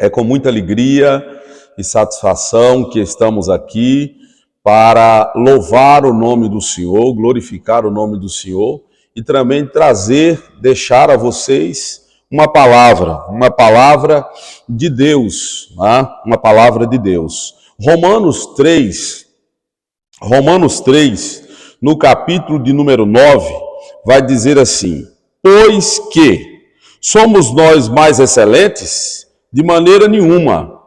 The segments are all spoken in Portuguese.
É com muita alegria e satisfação que estamos aqui para louvar o nome do Senhor, glorificar o nome do Senhor e também deixar a vocês uma palavra de Deus, tá? Uma palavra de Deus. Romanos 3, no capítulo de número 9, vai dizer assim: pois que somos nós mais excelentes? De maneira nenhuma,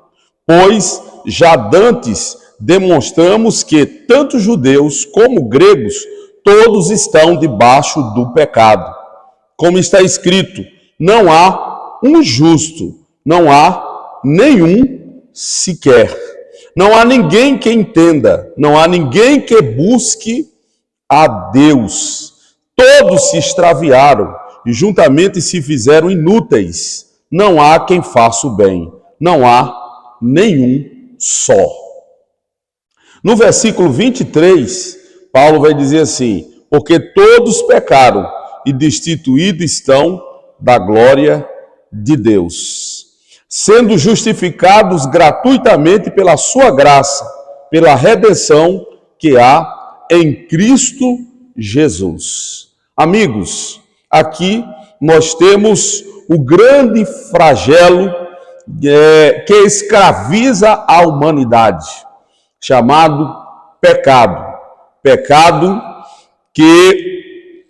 pois já dantes demonstramos que tanto judeus como gregos, todos estão debaixo do pecado. Como está escrito, não há um justo, não há nenhum sequer. Não há ninguém que entenda, não há ninguém que busque a Deus. Todos se extraviaram e juntamente se fizeram inúteis. Não há quem faça o bem, não há nenhum só. No versículo 23, Paulo vai dizer assim: porque todos pecaram e destituídos estão da glória de Deus, sendo justificados gratuitamente pela sua graça, pela redenção que há em Cristo Jesus. Amigos, aqui nós temos o grande flagelo que escraviza a humanidade, chamado pecado. Pecado que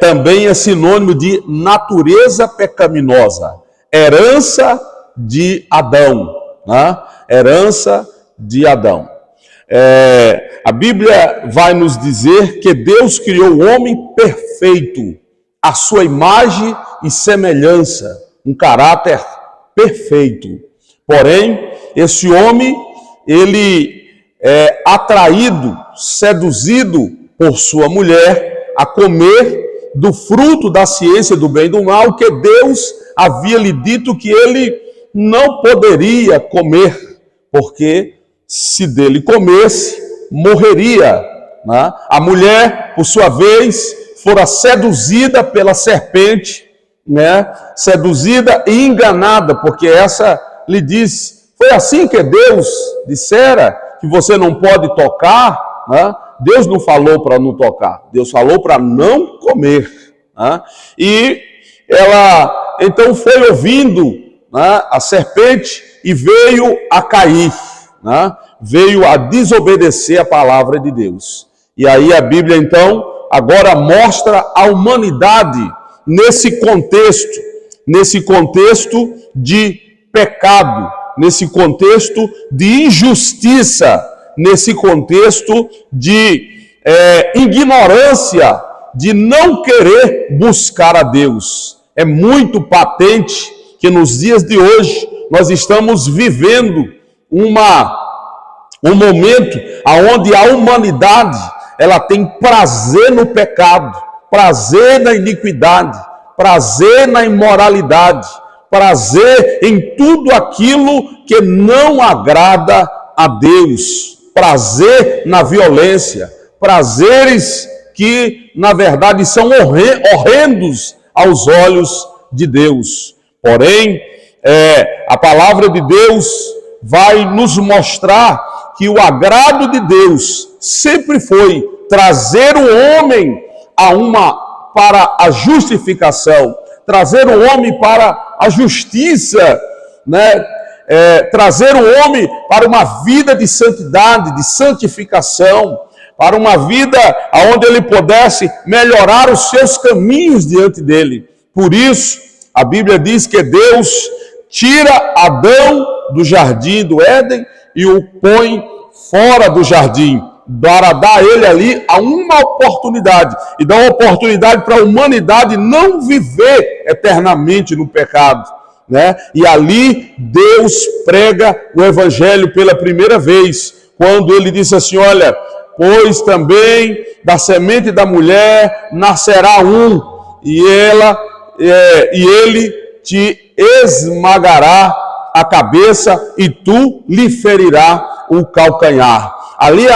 também é sinônimo de natureza pecaminosa, herança de Adão, né? Herança de Adão. A Bíblia vai nos dizer que Deus criou o homem perfeito, a sua imagem e semelhança, um caráter perfeito. Porém, esse homem, ele é atraído, seduzido por sua mulher a comer do fruto da ciência do bem e do mal, que Deus havia lhe dito que ele não poderia comer, porque se dele comesse, morreria, né? A mulher, por sua vez, fora seduzida pela serpente, né? Seduzida e enganada, porque essa lhe disse: foi assim que Deus dissera que você não pode tocar, né? Deus não falou para não tocar, Deus falou para não comer, né? E ela então foi ouvindo, né, a serpente e veio a cair, né? Veio a desobedecer a palavra de Deus. E aí a Bíblia então agora mostra a humanidade nesse contexto de pecado, nesse contexto de injustiça, nesse contexto de ignorância, de não querer buscar a Deus. É muito patente que nos dias de hoje nós estamos vivendo um momento onde a humanidade ela tem prazer no pecado, prazer na iniquidade, prazer na imoralidade, prazer em tudo aquilo que não agrada a Deus, prazer na violência, prazeres que, na verdade, são horrendos aos olhos de Deus. Porém, a palavra de Deus vai nos mostrar que o agrado de Deus sempre foi trazer o homem para a justificação, trazer o homem para a justiça, né? Trazer o homem para uma vida de santidade, de santificação, para uma vida onde ele pudesse melhorar os seus caminhos diante dele. Por isso, a Bíblia diz que Deus tira Adão do jardim do Éden e o põe fora do jardim, para dar a ele ali uma oportunidade, e dar uma oportunidade para a humanidade não viver eternamente no pecado, né? E ali Deus prega o evangelho pela primeira vez, quando ele disse assim: olha, pois também da semente da mulher nascerá um, e ele te esmagará a cabeça e tu lhe ferirá o calcanhar. Ali é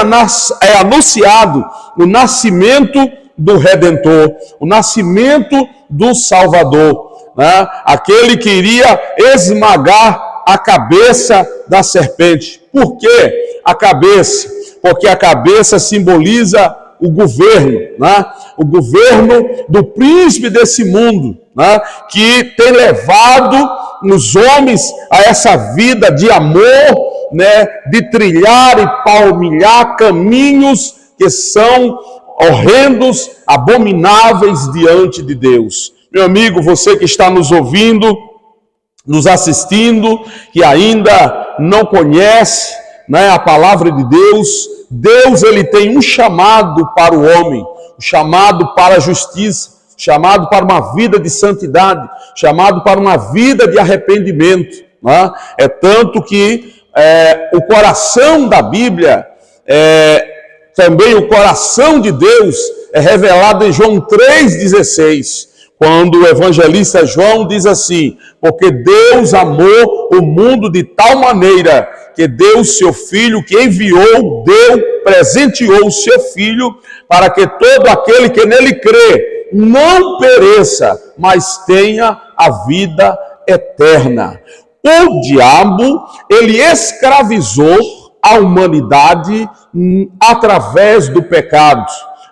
anunciado o nascimento do Redentor, o nascimento do Salvador. né? Aquele que iria esmagar a cabeça da serpente. Por que a cabeça? Porque a cabeça simboliza o governo, né? O governo do príncipe desse mundo, né? Que tem levado os homens a essa vida de amor, né? De trilhar e palmilhar caminhos que são horrendos, abomináveis diante de Deus. Meu amigo, você que está nos ouvindo, nos assistindo, que ainda não conhece, né, a palavra de Deus, Deus ele tem um chamado para o homem, um chamado para a justiça, chamado para uma vida de santidade, chamado para uma vida de arrependimento, né? É tanto que o coração da Bíblia, também o coração de Deus é revelado em João 3,16, quando o evangelista João diz assim: porque Deus amou o mundo de tal maneira que deu seu Filho, que enviou, presenteou o seu Filho, para que todo aquele que nele crê não pereça, mas tenha a vida eterna. O diabo, ele escravizou a humanidade através do pecado,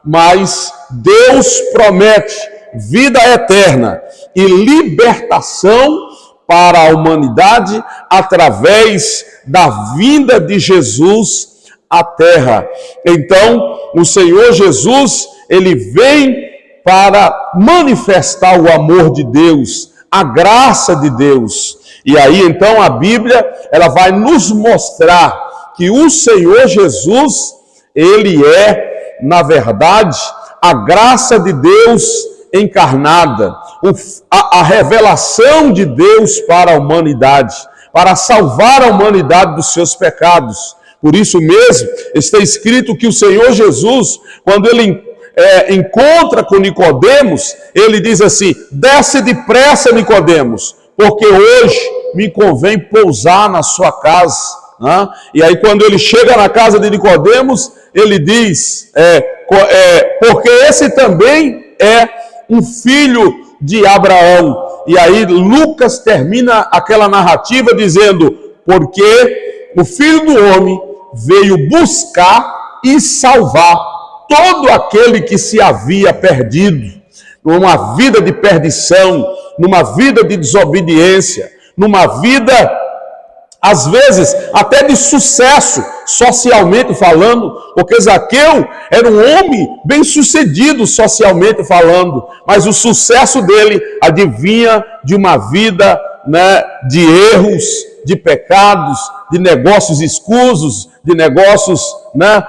mas Deus promete vida eterna e libertação para a humanidade através da vinda de Jesus à terra. Então, o Senhor Jesus, ele vem para manifestar o amor de Deus, a graça de Deus. E aí, então, a Bíblia, ela vai nos mostrar que o Senhor Jesus, ele é, na verdade, a graça de Deus encarnada, a revelação de Deus para a humanidade, para salvar a humanidade dos seus pecados. Por isso mesmo, está escrito que o Senhor Jesus, quando ele encontra com Nicodemos, ele diz assim: desce depressa, Nicodemos, porque hoje me convém pousar na sua casa. E aí quando ele chega na casa de Nicodemos, ele diz, porque esse também é um filho de Abraão. E aí Lucas termina aquela narrativa dizendo: porque o Filho do Homem veio buscar e salvar todo aquele que se havia perdido, numa vida de perdição, numa vida de desobediência, numa vida, às vezes, até de sucesso, socialmente falando, porque Zaqueu era um homem bem-sucedido socialmente falando, mas o sucesso dele advinha de uma vida, né, de erros, de pecados, de negócios escusos, de negócios, né,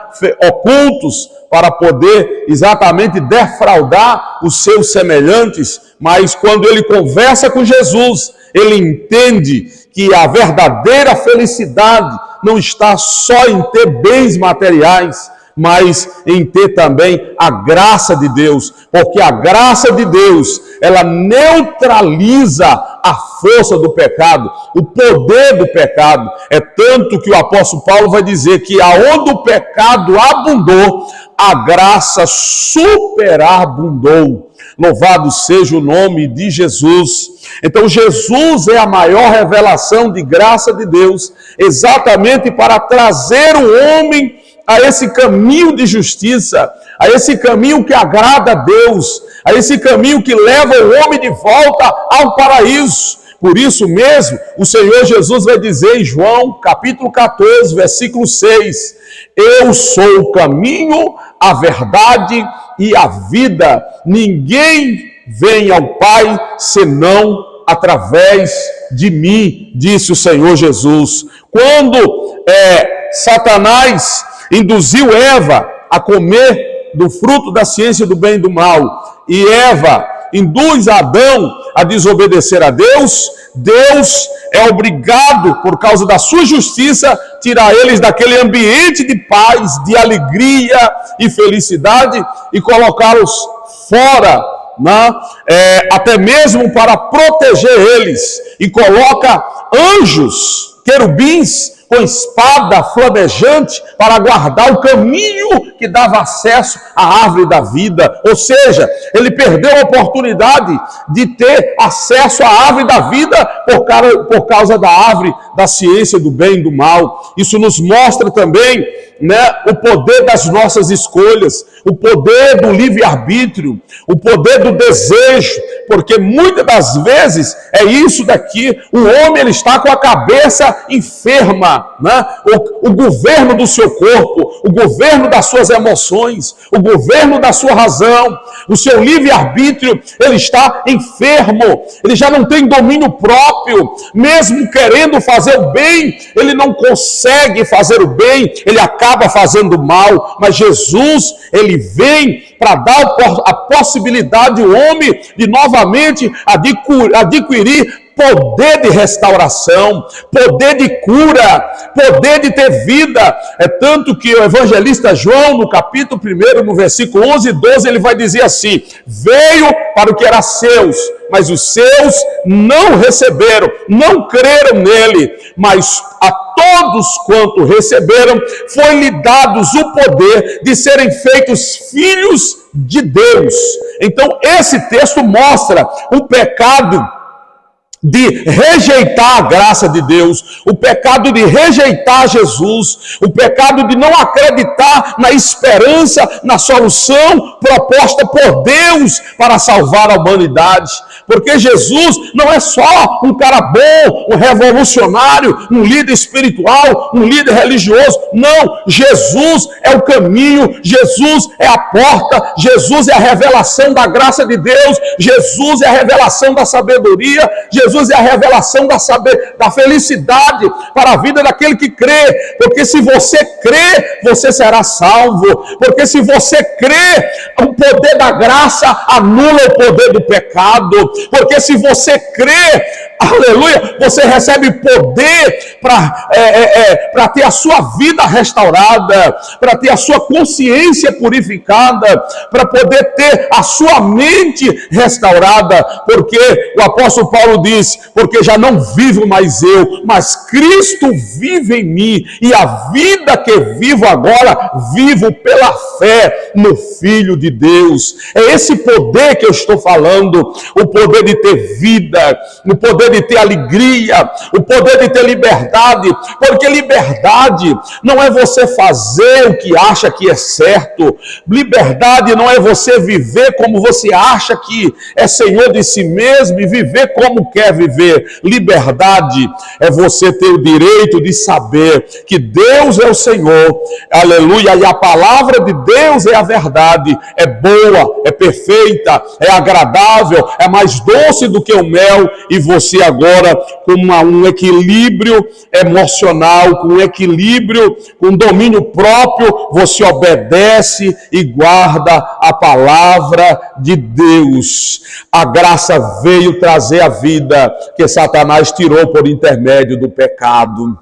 ocultos, para poder exatamente defraudar os seus semelhantes. Mas quando ele conversa com Jesus, ele entende que a verdadeira felicidade não está só em ter bens materiais, mas em ter também a graça de Deus, porque a graça de Deus, ela neutraliza a força do pecado, o poder do pecado. É tanto que o apóstolo Paulo vai dizer que aonde o pecado abundou, a graça superabundou. Louvado seja o nome de Jesus. Então Jesus é a maior revelação de graça de Deus, exatamente para trazer o homem a esse caminho de justiça, a esse caminho que agrada a Deus, a esse caminho que leva o homem de volta ao paraíso. Por isso mesmo, o Senhor Jesus vai dizer em João, capítulo 14, versículo 6, eu sou o caminho, a verdade e a vida. Ninguém vem ao Pai senão através de mim, disse o Senhor Jesus. Quando Satanás induziu Eva a comer do fruto da ciência do bem e do mal, e Eva induz Adão a desobedecer a Deus, Deus é obrigado, por causa da sua justiça, tirar eles daquele ambiente de paz, de alegria e felicidade e colocá-los fora, né? Até mesmo para proteger eles, e coloca anjos querubins com espada flamejante para guardar o caminho que dava acesso à árvore da vida. Ou seja, ele perdeu a oportunidade de ter acesso à árvore da vida por causa da árvore da ciência do bem e do mal. Isso nos mostra também, o poder das nossas escolhas, o poder do livre-arbítrio, o poder do desejo, porque muitas das vezes é isso daqui, o homem ele está com a cabeça enferma, o governo do seu corpo, o governo das suas emoções, o governo da sua razão, o seu livre-arbítrio, ele está enfermo, ele já não tem domínio próprio, mesmo querendo fazer o bem, ele não consegue fazer o bem, ele acaba fazendo mal, mas Jesus, ele vem para dar a possibilidade ao homem de novamente adquirir poder de restauração, poder de cura, poder de ter vida. É tanto que o evangelista João, no capítulo 1, no versículo 11 e 12, ele vai dizer assim: veio para o que era seus, mas os seus não receberam, não creram nele, mas a todos quanto receberam, foi-lhe dados o poder de serem feitos filhos de Deus. Então esse texto mostra o pecado de rejeitar a graça de Deus, o pecado de rejeitar Jesus, o pecado de não acreditar na esperança, na solução proposta por Deus para salvar a humanidade. Porque Jesus não é só um cara bom, um revolucionário, um líder espiritual, um líder religioso. Não, Jesus é o caminho, Jesus é a porta, Jesus é a revelação da graça de Deus, Jesus é a revelação da sabedoria, Jesus é a revelação da felicidade para a vida daquele que crê. Porque se você crê, você será salvo. Porque se você crê, o poder da graça anula o poder do pecado. Porque se você crê, aleluia, você recebe poder para ter a sua vida restaurada, para ter a sua consciência purificada, para poder ter a sua mente restaurada. Porque o apóstolo Paulo diz: porque já não vivo mais eu, mas Cristo vive em mim, e a vida que vivo agora, vivo pela fé no Filho de Deus. É esse poder que eu estou falando, o poder de ter vida, o poder de ter alegria, o poder de ter liberdade. Porque liberdade não é você fazer o que acha que é certo, liberdade não é você viver como você acha que é senhor de si mesmo e viver como quer viver. Liberdade é você ter o direito de saber que Deus é o Senhor, aleluia, e a palavra de Deus é a verdade, é boa, é perfeita, é agradável, é mais doce do que o mel. E você agora, com um equilíbrio emocional, com um equilíbrio, com domínio próprio, você obedece e guarda a palavra de Deus. A graça veio trazer a vida que Satanás tirou por intermédio do pecado.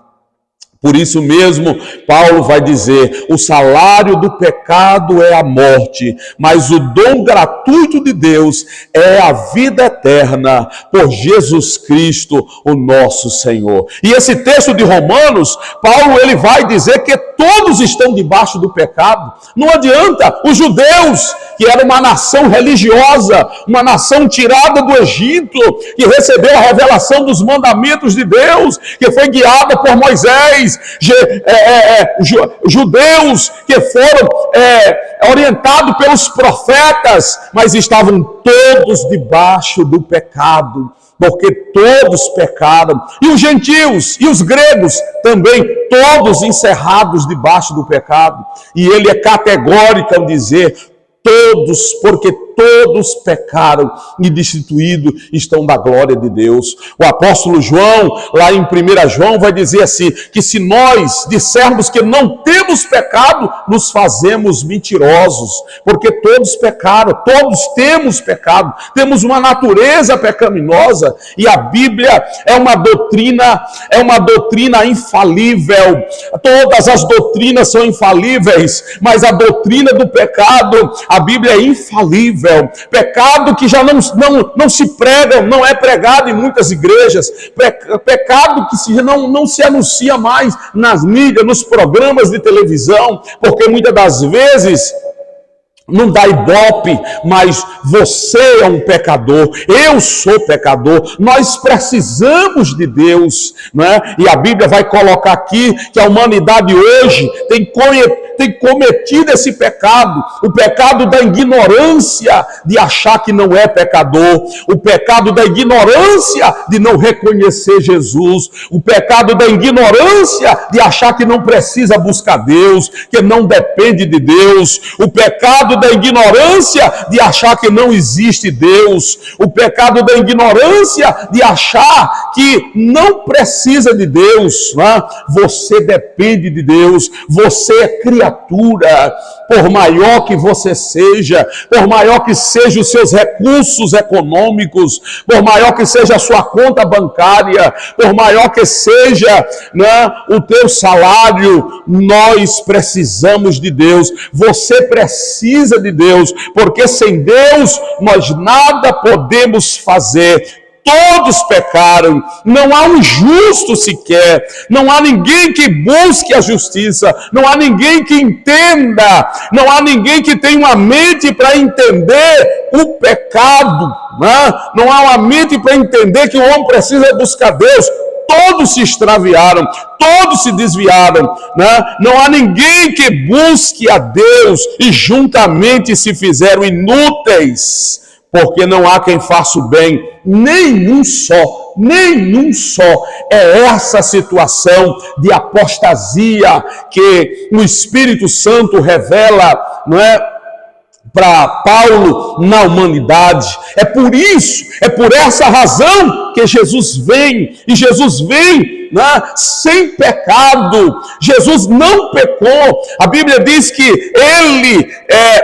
Por isso mesmo, Paulo vai dizer: o salário do pecado é a morte, mas o dom gratuito de Deus é a vida eterna por Jesus Cristo, o nosso Senhor. E esse texto de Romanos, Paulo ele vai dizer que todos estão debaixo do pecado. Não adianta, os judeus, que era uma nação religiosa, uma nação tirada do Egito, que recebeu a revelação dos mandamentos de Deus, que foi guiada por Moisés, judeus que foram orientados pelos profetas, mas estavam todos debaixo do pecado, porque todos pecaram. E os gentios e os gregos também, todos encerrados debaixo do pecado. E ele é categórico ao dizer: todos, porque todos pecaram e destituídos estão da glória de Deus. O apóstolo João, lá em 1 João, vai dizer assim, que se nós dissermos que não temos pecado, nos fazemos mentirosos, porque todos pecaram, todos temos pecado, temos uma natureza pecaminosa, e a Bíblia é uma doutrina infalível. Todas as doutrinas são infalíveis, mas a doutrina do pecado, a Bíblia é infalível. gospel, pecado que já não se prega, não é pregado em muitas igrejas, pecado que não se anuncia mais nas mídias, nos programas de televisão, porque muitas das vezes não dá ibope, mas você é um pecador, eu sou pecador, nós precisamos de Deus, né? E a Bíblia vai colocar aqui que a humanidade hoje tem cometido esse pecado, o pecado da ignorância de achar que não é pecador, o pecado da ignorância de não reconhecer Jesus, o pecado da ignorância de achar que não precisa buscar Deus, que não depende de Deus, o pecado da ignorância de achar que não existe Deus, o pecado da ignorância de achar que não precisa de Deus, né? Você depende de Deus, você é criatura, por maior que você seja, por maior que sejam os seus recursos econômicos, por maior que seja a sua conta bancária, por maior que seja, né, o teu salário, nós precisamos de Deus, você precisa de Deus, porque sem Deus nós nada podemos fazer. Todos pecaram, não há um justo sequer, não há ninguém que busque a justiça, não há ninguém que entenda, não há ninguém que tenha uma mente para entender o pecado, né? Não há uma mente para entender que o homem precisa buscar Deus. Todos se extraviaram, todos se desviaram, né? Não há ninguém que busque a Deus e juntamente se fizeram inúteis, porque não há quem faça o bem, nenhum só. É essa situação de apostasia que o Espírito Santo revela, não é, para Paulo na humanidade. É por isso, é por essa razão que Jesus vem, e Jesus vem, né, sem pecado. Jesus não pecou. A Bíblia diz que ele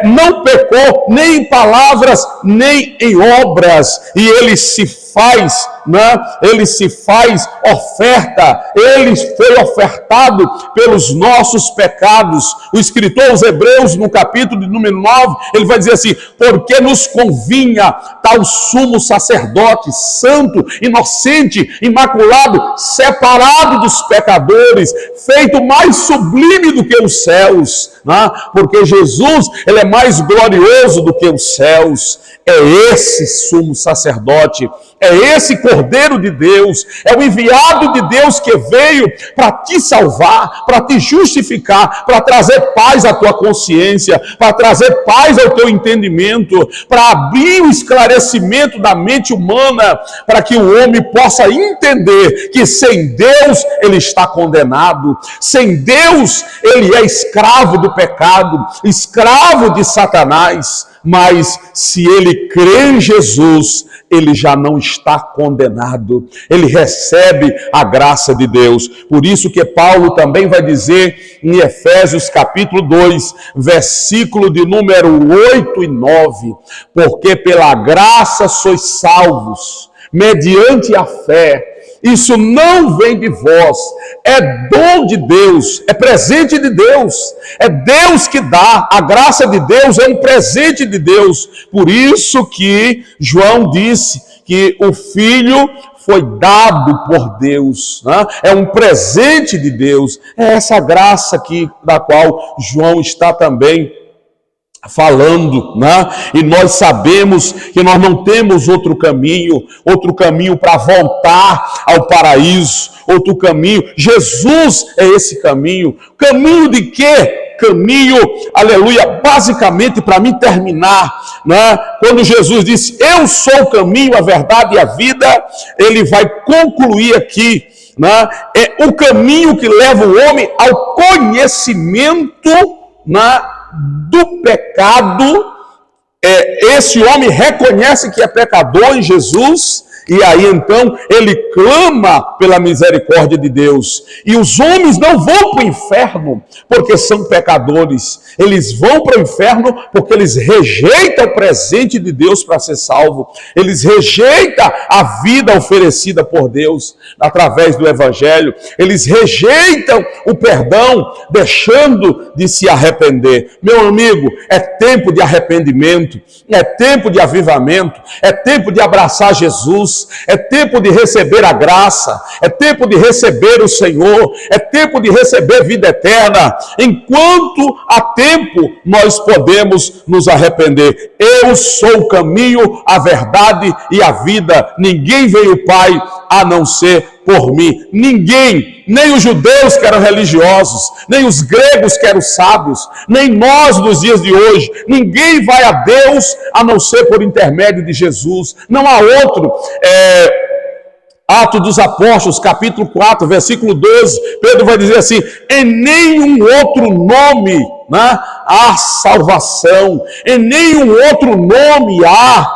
não pecou nem em palavras, nem em obras, e ele se faz, né? Ele se faz oferta, ele foi ofertado pelos nossos pecados. O escritor aos Hebreus, no capítulo de número 9, ele vai dizer assim: porque nos convinha tal sumo sacerdote, santo, inocente, imaculado, separado dos pecadores, feito mais sublime do que os céus, né? Porque Jesus, ele é mais glorioso do que os céus. É esse sumo sacerdote, é esse Cordeiro de Deus, é o enviado de Deus que veio para te salvar, para te justificar, para trazer paz à tua consciência, para trazer paz ao teu entendimento, para abrir o esclarecimento da mente humana, para que o homem possa entender que sem Deus ele está condenado, sem Deus ele é escravo do pecado, escravo de Satanás. Mas se ele crê em Jesus, ele já não está condenado, ele recebe a graça de Deus. Por isso que Paulo também vai dizer em Efésios capítulo 2, versículo de número 8 e 9, porque pela graça sois salvos, mediante a fé. Isso não vem de vós, é dom de Deus, é presente de Deus, é Deus que dá, a graça de Deus é um presente de Deus. Por isso que João disse que o Filho foi dado por Deus, né? É um presente de Deus, é essa graça aqui da qual João está também falando, né? E nós sabemos que nós não temos outro caminho para voltar ao paraíso, outro caminho. Jesus é esse caminho. Caminho de quê? Caminho, aleluia, basicamente, para mim terminar, né? Quando Jesus disse, eu sou o caminho, a verdade e a vida, ele vai concluir aqui, né? É o caminho que leva o homem ao conhecimento, né, do pecado. Esse homem reconhece que é pecador em Jesus, E aí então ele clama pela misericórdia de Deus. E os homens não vão para o inferno porque são pecadores. Eles vão para o inferno porque eles rejeitam o presente de Deus para ser salvo. Eles rejeitam a vida oferecida por Deus através do Evangelho. Eles rejeitam o perdão, deixando de se arrepender. Meu amigo, é tempo de arrependimento, é tempo de avivamento, é tempo de abraçar Jesus, é tempo de receber a graça, é tempo de receber o Senhor, é tempo de receber vida eterna. Enquanto há tempo, nós podemos nos arrepender. Eu sou o caminho, a verdade e a vida. Ninguém veio ao Pai a não ser por mim. Ninguém, nem os judeus que eram religiosos, nem os gregos que eram sábios, nem nós nos dias de hoje, ninguém vai a Deus a não ser por intermédio de Jesus. Não há outro. Atos dos Apóstolos, capítulo 4, versículo 12, Pedro vai dizer assim: em nenhum outro nome, né, há salvação, em nenhum outro nome há.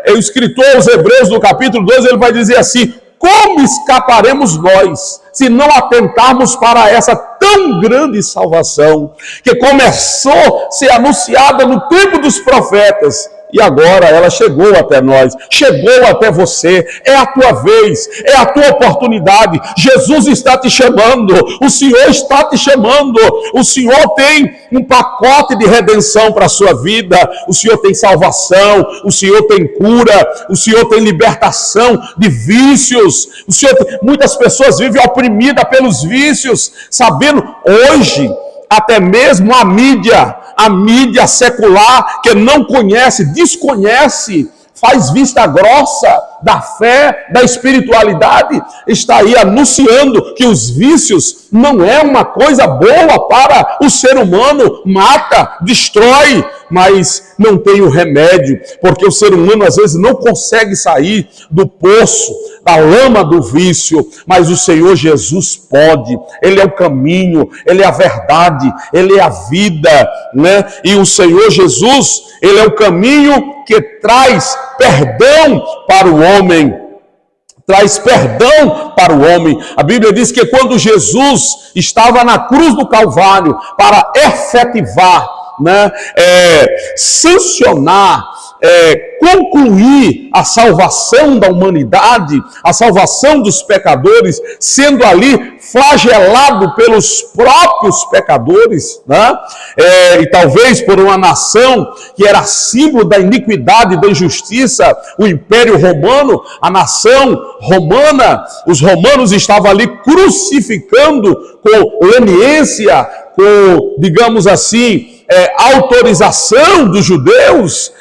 O escritor aos Hebreus, no capítulo 12, ele vai dizer assim: como escaparemos nós se não atentarmos para essa tão grande salvação que começou a ser anunciada no tempo dos profetas? E agora ela chegou até nós, chegou até você. É a tua vez, é a tua oportunidade. Jesus está te chamando, o Senhor está te chamando. O Senhor tem um pacote de redenção para a sua vida. O Senhor tem salvação, o Senhor tem cura, o Senhor tem libertação de vícios. Muitas pessoas vivem oprimidas pelos vícios, sabendo hoje, até mesmo a mídia secular, que não conhece, desconhece, faz vista grossa da fé, da espiritualidade, está aí anunciando que os vícios não é uma coisa boa para o ser humano, mata, destrói, mas não tem o remédio, porque o ser humano às vezes não consegue sair do poço, da lama do vício, mas o Senhor Jesus pode. Ele é o caminho, Ele é a verdade, Ele é a vida, né? E o Senhor Jesus, Ele é o caminho que traz perdão para o homem. Traz perdão para o homem. A Bíblia diz que quando Jesus estava na cruz do Calvário para efetivar, né, sancionar, concluir a salvação da humanidade, a salvação dos pecadores, sendo ali flagelado pelos próprios pecadores, né? E talvez por uma nação que era símbolo da iniquidade e da injustiça, o Império Romano, a nação romana, os romanos estavam ali crucificando com leniência, com, digamos assim, autorização dos judeus.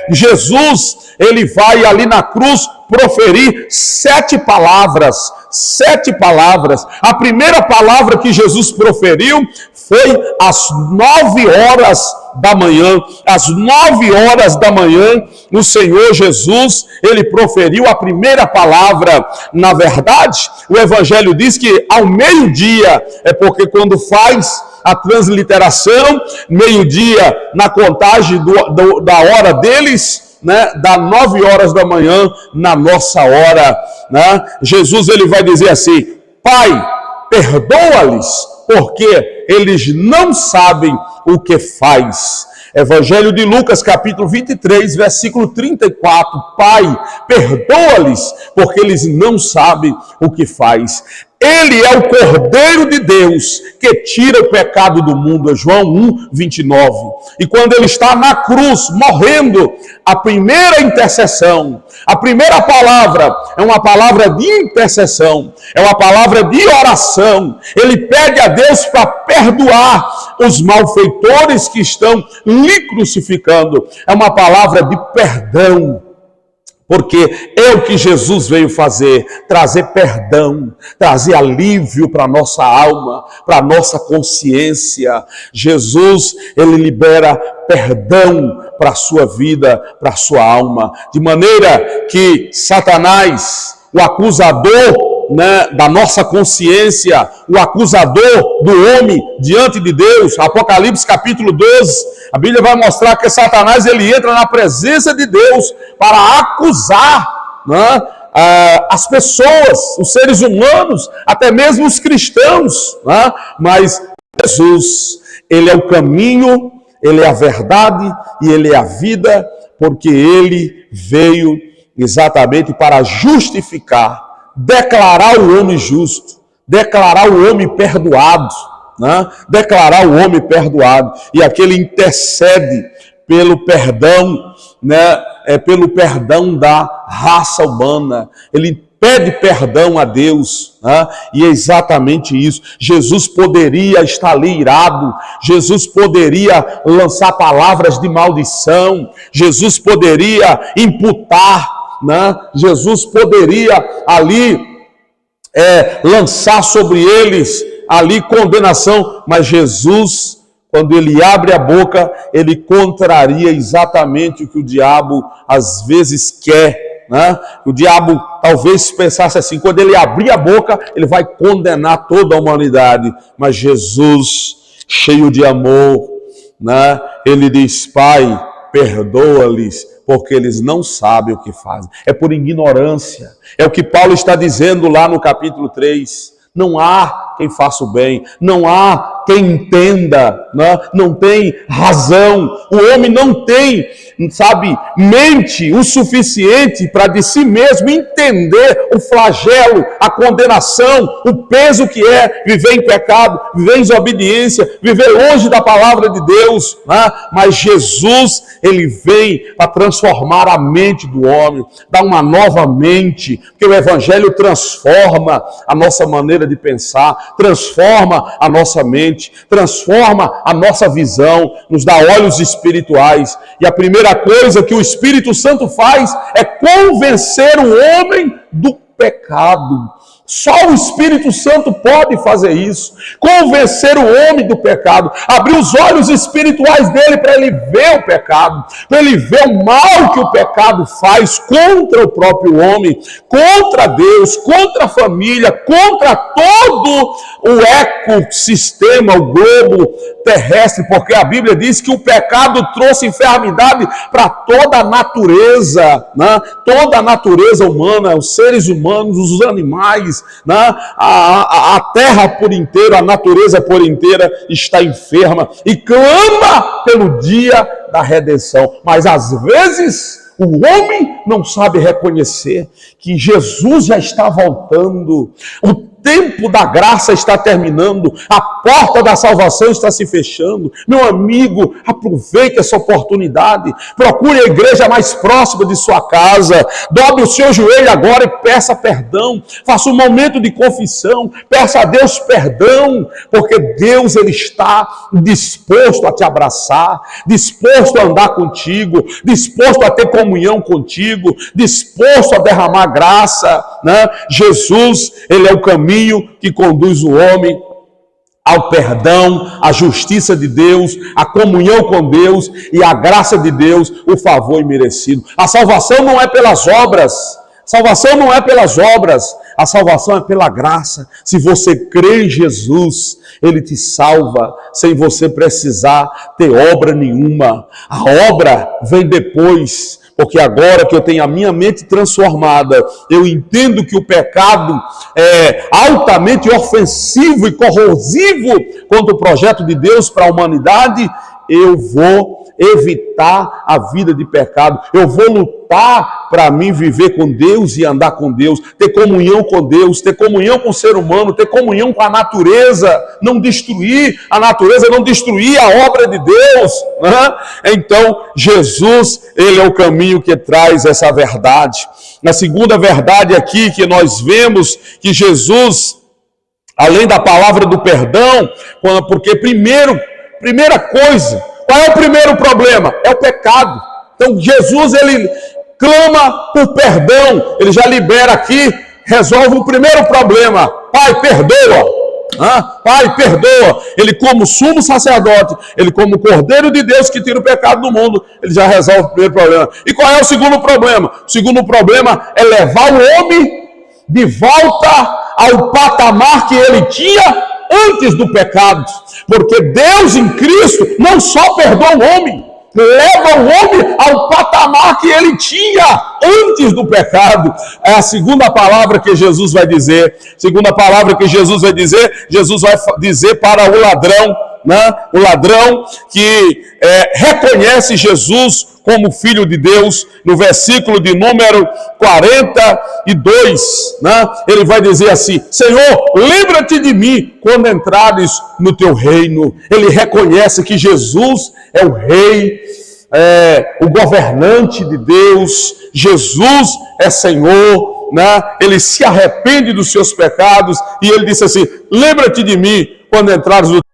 Jesus, ele vai ali na cruz proferir 7 palavras. 7 palavras. A primeira palavra que Jesus proferiu foi às 9 horas da manhã. Às 9 horas da manhã, o Senhor Jesus, ele proferiu a primeira palavra. Na verdade, o Evangelho diz que ao meio-dia, é porque quando faz a transliteração, meio-dia na contagem da hora deles, né, dá 9 horas da manhã na nossa hora, né? Jesus, ele vai dizer assim: Pai, perdoa-lhes, porque eles não sabem o que faz. Evangelho de Lucas, capítulo 23, versículo 34. Pai, perdoa-lhes, porque eles não sabem o que faz. Ele é o Cordeiro de Deus que tira o pecado do mundo, é João 1, 29. E quando ele está na cruz, morrendo, a primeira intercessão, a primeira palavra é uma palavra de intercessão, é uma palavra de oração. Ele pede a Deus para perdoar os malfeitores que estão lhe crucificando. É uma palavra de perdão. Porque é o que Jesus veio fazer, trazer perdão, trazer alívio para a nossa alma, para a nossa consciência. Jesus, ele libera perdão para a sua vida, para a sua alma, de maneira que Satanás, o acusador, né, da nossa consciência, o acusador do homem diante de Deus, Apocalipse capítulo 12, a Bíblia vai mostrar que Satanás, ele entra na presença de Deus para acusar, né, as pessoas, os seres humanos, até mesmo os cristãos, né? Mas Jesus, ele é o caminho, ele é a verdade e ele é a vida, porque ele veio exatamente para justificar, declarar o homem justo, declarar o homem perdoado, né? Declarar o homem perdoado, e aquele intercede pelo perdão, né? Pelo perdão da raça humana, ele pede perdão a Deus, né? E é exatamente isso. Jesus poderia estar ali irado, Jesus poderia lançar palavras de maldição, Jesus poderia imputar, né? Jesus poderia ali lançar sobre eles ali condenação, mas Jesus, quando ele abre a boca, ele contraria exatamente o que o diabo às vezes quer, né? O diabo talvez pensasse assim, quando ele abrir a boca, ele vai condenar toda a humanidade, mas Jesus, cheio de amor, né? Ele diz: Pai, perdoa-lhes, porque eles não sabem o que fazem. É por ignorância. É o que Paulo está dizendo lá no capítulo 3. Não há quem faça o bem, não há quem entenda, não tem razão. O homem não tem, mente o suficiente para de si mesmo entender o flagelo, a condenação, o peso que é viver em pecado, viver em desobediência, viver longe da palavra de Deus. Mas Jesus, ele vem para transformar a mente do homem, dar uma nova mente, porque o Evangelho transforma a nossa maneira de pensar, transforma a nossa mente, transforma a nossa visão, nos dá olhos espirituais. E a primeira coisa que o Espírito Santo faz é convencer o homem do pecado. Só o Espírito Santo pode fazer isso, convencer o homem do pecado, abrir os olhos espirituais dele para ele ver o pecado, para ele ver o mal que o pecado faz contra o próprio homem, contra Deus, contra a família, contra todo o ecossistema, o globo terrestre, porque a Bíblia diz que o pecado trouxe enfermidade para toda a natureza, né? Toda a natureza humana, os seres humanos, os animais, a terra por inteiro, a natureza por inteira está enferma e clama pelo dia da redenção. Mas às vezes o homem não sabe reconhecer que Jesus já está voltando, o tempo da graça está terminando, a porta da salvação está se fechando. Meu amigo, aproveite essa oportunidade, procure a igreja mais próxima de sua casa, dobre o seu joelho agora e peça perdão, faça um momento de confissão, peça a Deus perdão, porque Deus, ele está disposto a te abraçar, disposto a andar contigo, disposto a ter comunhão contigo, disposto a derramar graça, né? Jesus, ele é o caminho que conduz o homem ao perdão, à justiça de Deus, à comunhão com Deus e à graça de Deus, o favor imerecido. A salvação não é pelas obras, salvação não é pelas obras, a salvação é pela graça. Se você crê em Jesus, ele te salva sem você precisar ter obra nenhuma. A obra vem depois, porque agora que eu tenho a minha mente transformada, eu entendo que o pecado é altamente ofensivo e corrosivo contra o projeto de Deus para a humanidade. Eu vou evitar a vida de pecado, eu vou lutar para mim viver com Deus e andar com Deus, ter comunhão com Deus, ter comunhão com o ser humano, ter comunhão com a natureza, não destruir a natureza, não destruir a obra de Deus, né? Então, Jesus, ele é o caminho que traz essa verdade. Na segunda verdade aqui que nós vemos que Jesus, além da palavra do perdão, porque primeira coisa, qual é o primeiro problema? É o pecado. Então Jesus, ele clama por perdão, ele já libera aqui, resolve o primeiro problema. Pai, perdoa. Pai, perdoa. Ele, como sumo sacerdote, ele, como Cordeiro de Deus que tira o pecado do mundo, ele já resolve o primeiro problema. E qual é o segundo problema? O segundo problema é levar o homem de volta ao patamar que ele tinha antes do pecado, porque Deus em Cristo não só perdoa o homem, leva o homem ao patamar que ele tinha antes do pecado. É a segunda palavra que Jesus vai dizer. Segunda palavra que Jesus vai dizer para o ladrão, né? O ladrão que reconhece Jesus como Filho de Deus, no versículo de número 42, né? Ele vai dizer assim: Senhor, lembra-te de mim quando entrares no teu reino. Ele reconhece que Jesus é o Rei, o governante de Deus, Jesus é Senhor, né? Ele se arrepende dos seus pecados e ele disse assim: lembra-te de mim quando entrares no